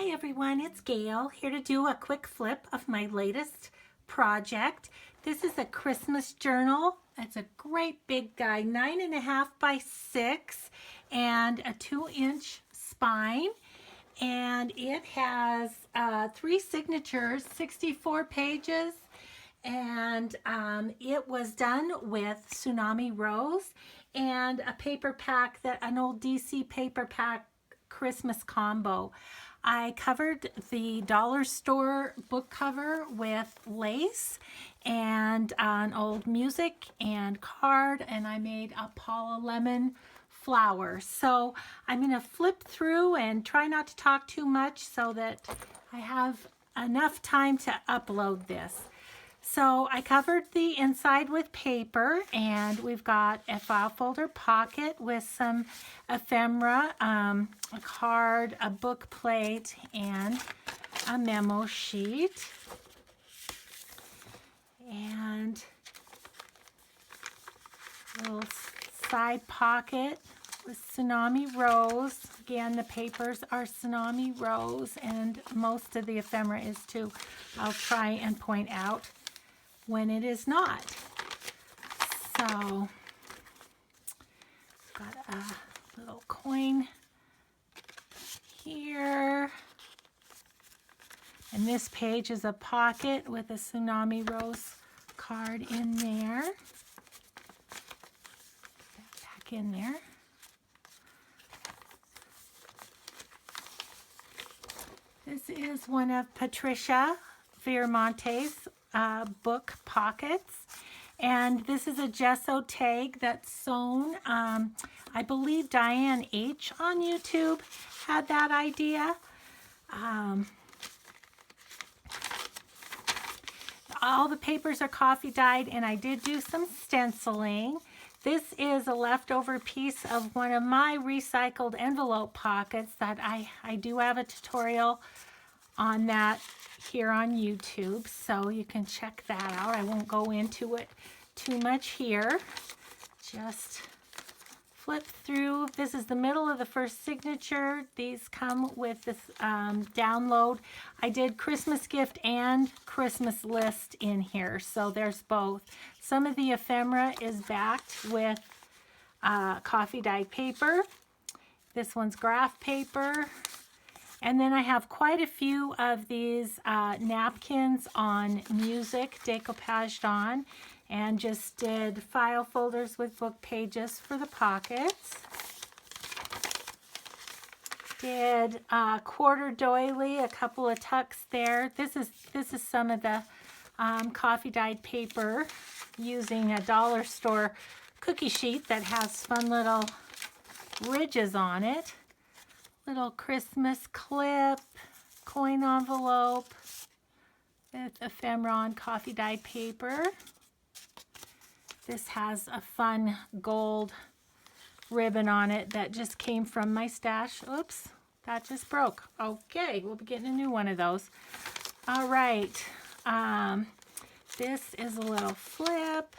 Hi everyone, it's Gail here to do a quick flip of my latest project. This is a Christmas journal. It's a great big guy, 9.5 by 6 and a 2-inch spine. And it has 3 signatures, 64 pages. And it was done with TsunamiRose and a paper pack, an old DC paper pack Christmas combo. I covered the dollar store book cover with lace and an old music and card, and I made a Paula lemon flower. So I'm going to flip through and try not to talk too much so that I have enough time to upload this. So I covered the inside with paper, and we've got a file folder pocket with some ephemera, a card, a book plate, and a memo sheet. And a little side pocket with TsunamiRose. Again, the papers are TsunamiRose, and most of the ephemera is too. I'll try and point out when it is not. So, got a little coin here. And this page is a pocket with a TsunamiRose card in there. Put that back in there. This is one of Patricia Viramonte's book pockets, and this is a gesso tag that's sewn. I believe Diane H on YouTube had that idea. All the papers are coffee dyed, and I did do some stenciling. This is a leftover piece of one of my recycled envelope pockets that I do have a tutorial on that here on YouTube, so you can check that out. I won't go into it too much here. Just flip through. This is the middle of the first signature. These come with this download. I did Christmas gift and Christmas list in here, so there's both. Some of the ephemera is backed with coffee dyed paper. This one's graph paper. And then I have quite a few of these napkins on music, decoupaged on, and just did file folders with book pages for the pockets. Did quarter doily, a couple of tucks there. This is some of the coffee dyed paper using a dollar store cookie sheet that has fun little ridges on it. Little Christmas clip, coin envelope with ephemera on coffee dyed paper. This has a fun gold ribbon on it that just came from my stash. Oops, that just broke. Okay, we'll be getting a new one of those. All right, this is a little flip.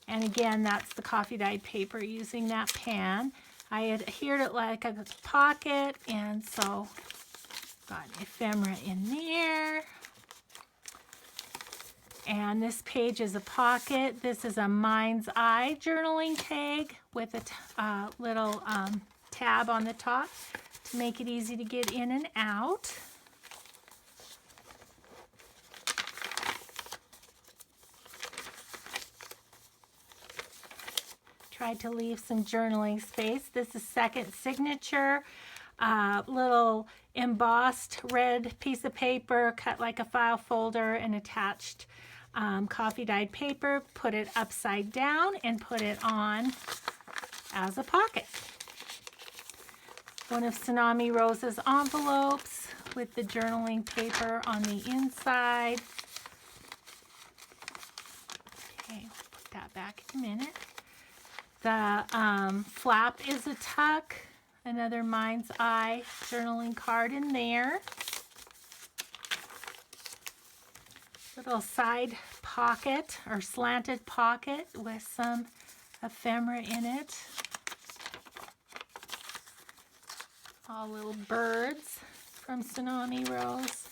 And again, that's the coffee dyed paper using that pan. I adhered it like a pocket, and so got ephemera in there. And this page is a pocket. This is a Mind's Eye journaling tag with a little tab on the top to make it easy to get in and out. Tried to leave some journaling space. This is second signature, little embossed red piece of paper cut like a file folder and attached coffee dyed paper. Put it upside down and put it on as a pocket. One of TsunamiRose's envelopes with the journaling paper on the inside. Okay, put that back in a minute. The flap is a tuck, another Mind's Eye journaling card in there. Little side pocket or slanted pocket with some ephemera in it. All little birds. from TsunamiRose.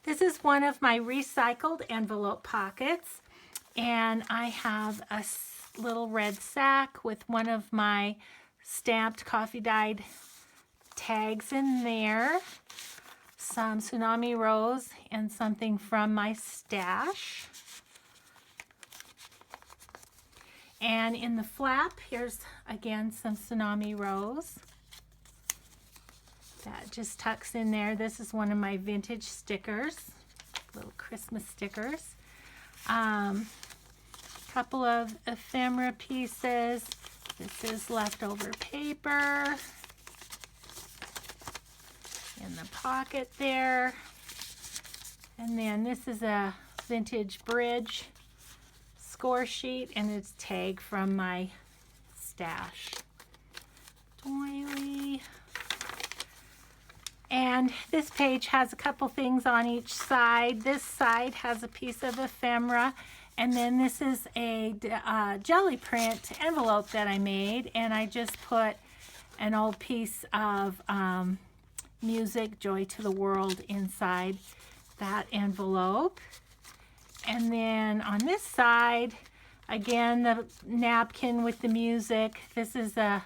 This is one of my recycled envelope pockets, and I have a little red sack with one of my stamped coffee dyed tags in there, some TsunamiRose, and something from my stash. And in the flap, here's again some TsunamiRose. That just tucks in there. This is one of my vintage stickers, little Christmas stickers. Couple of ephemera pieces. This is leftover paper in the pocket there. And then this is a vintage bridge score sheet, and it's tag from my stash. Doily. And this page has a couple things on each side. This side has a piece of ephemera, and then this is a jelly print envelope that I made, and I just put an old piece of music, Joy to the World, inside that envelope. And then on this side, again, the napkin with the music. This is a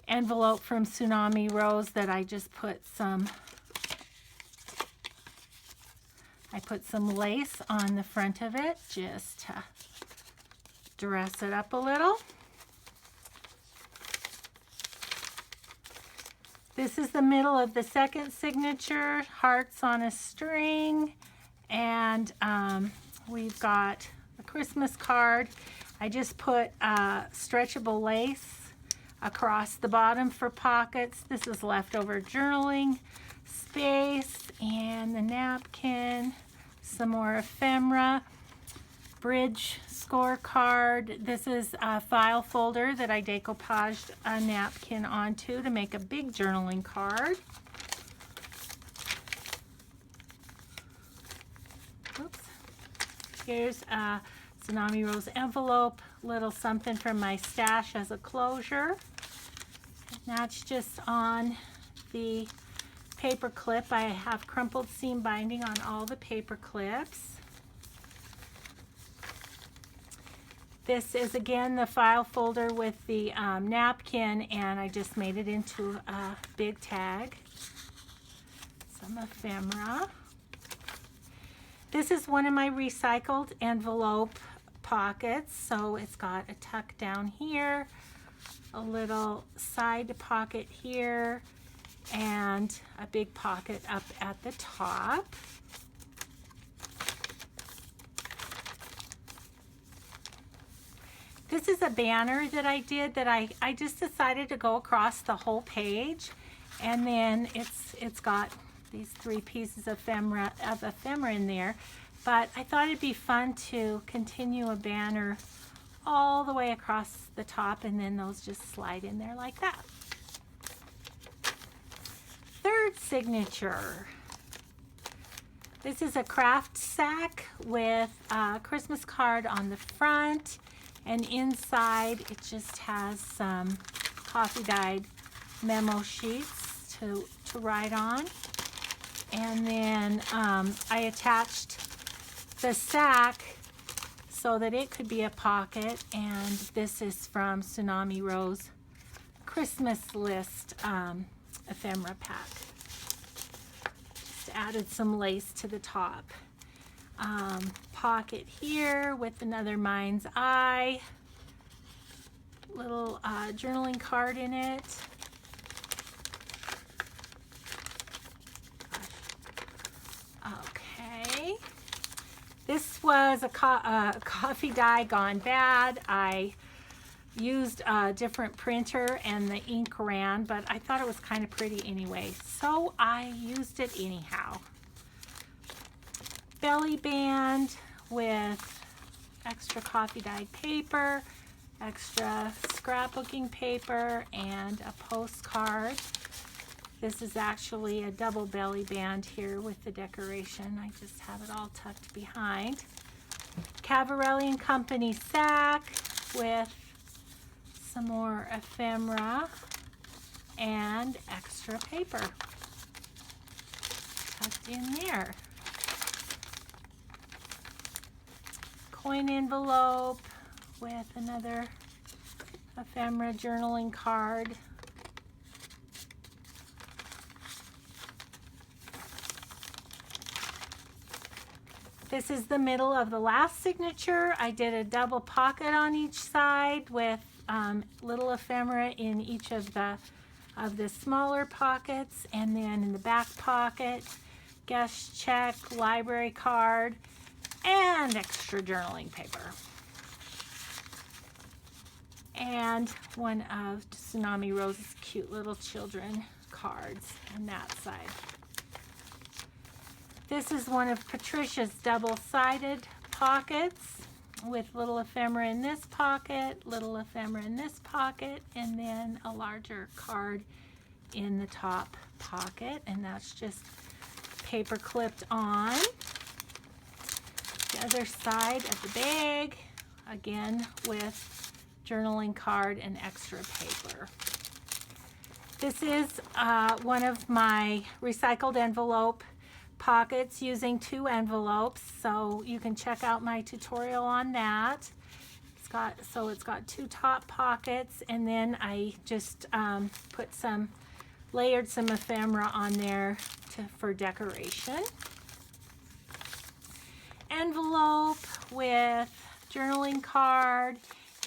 envelope from TsunamiRose that I just put some lace on the front of it just to dress it up a little. This is the middle of the second signature, hearts on a string, and we've got a Christmas card. I just put stretchable lace across the bottom for pockets. This is leftover journaling space, and the napkin, some more ephemera, bridge scorecard. This is a file folder that I decoupaged a napkin onto to make a big journaling card. Oops. Here's a TsunamiRose envelope, little something from my stash as a closure. And that's just on the paper clip. I have crumpled seam binding on all the paper clips. This is again the file folder with the napkin, and I just made it into a big tag. Some ephemera. This is one of my recycled envelope pockets, so it's got a tuck down here, a little side pocket here, and a big pocket up at the top. This is a banner that I did that I just decided to go across the whole page, and then it's got these three pieces of ephemera in there, but I thought it'd be fun to continue a banner all the way across the top, and then those just slide in there like that. Third signature. This is a craft sack with a Christmas card on the front, and inside it just has some coffee dyed memo sheets to write on. And then I attached the sack so that it could be a pocket, and this is from TsunamiRose Christmas list ephemera pack. Just added some lace to the top. Pocket here with another mind's eye, little journaling card in it. Okay, this was a coffee dye gone bad. I used a different printer and the ink ran, but I thought it was kind of pretty anyway, so I used it anyhow. Belly band with extra coffee dyed paper, extra scrapbooking paper, and a postcard. This is actually a double belly band here with the decoration. I just have it all tucked behind. Cavarelli & Company sack with some more ephemera and extra paper. in there. Coin envelope with another ephemera journaling card. This is the middle of the last signature. I did a double pocket on each side with little ephemera in each of the smaller pockets, and then in the back pocket, guest check, library card, and extra journaling paper. And one of TsunamiRose's cute little children cards on that side. This is one of Patricia's double-sided pockets with little ephemera in this pocket, little ephemera in this pocket, and then a larger card in the top pocket, and that's just paper clipped on. The other side of the bag, again with journaling card and extra paper. This is one of my recycled envelope pockets using 2 envelopes, so you can check out my tutorial on that. It's got 2 top pockets, and then I just layered some ephemera on there for decoration. Envelope with journaling card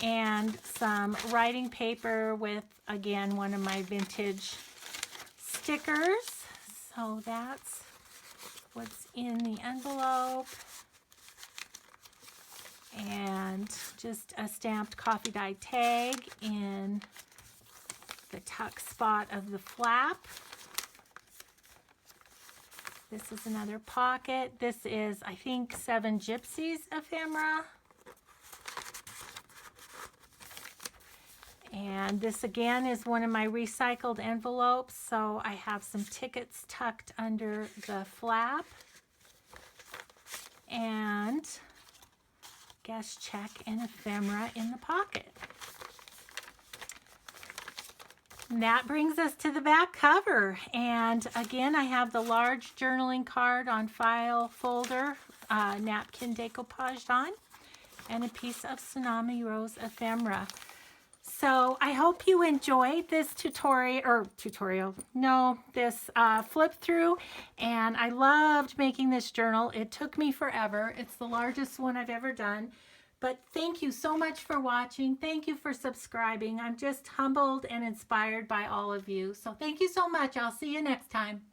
and some writing paper with, again, one of my vintage stickers. So that's what's in the envelope, and just a stamped coffee dye tag in the tuck spot of the flap. This is another pocket. This is, I think, 7 Gypsies ephemera. And this again is one of my recycled envelopes, so I have some tickets tucked under the flap. And guest check and ephemera in the pocket. And that brings us to the back cover. And again, I have the large journaling card on file folder, napkin decoupaged on, and a piece of TsunamiRose ephemera. So I hope you enjoyed this this flip through, and I loved making this journal. It took me forever. It's the largest one I've ever done, but thank you so much for watching. Thank you for subscribing. I'm just humbled and inspired by all of you. So thank you so much. I'll see you next time.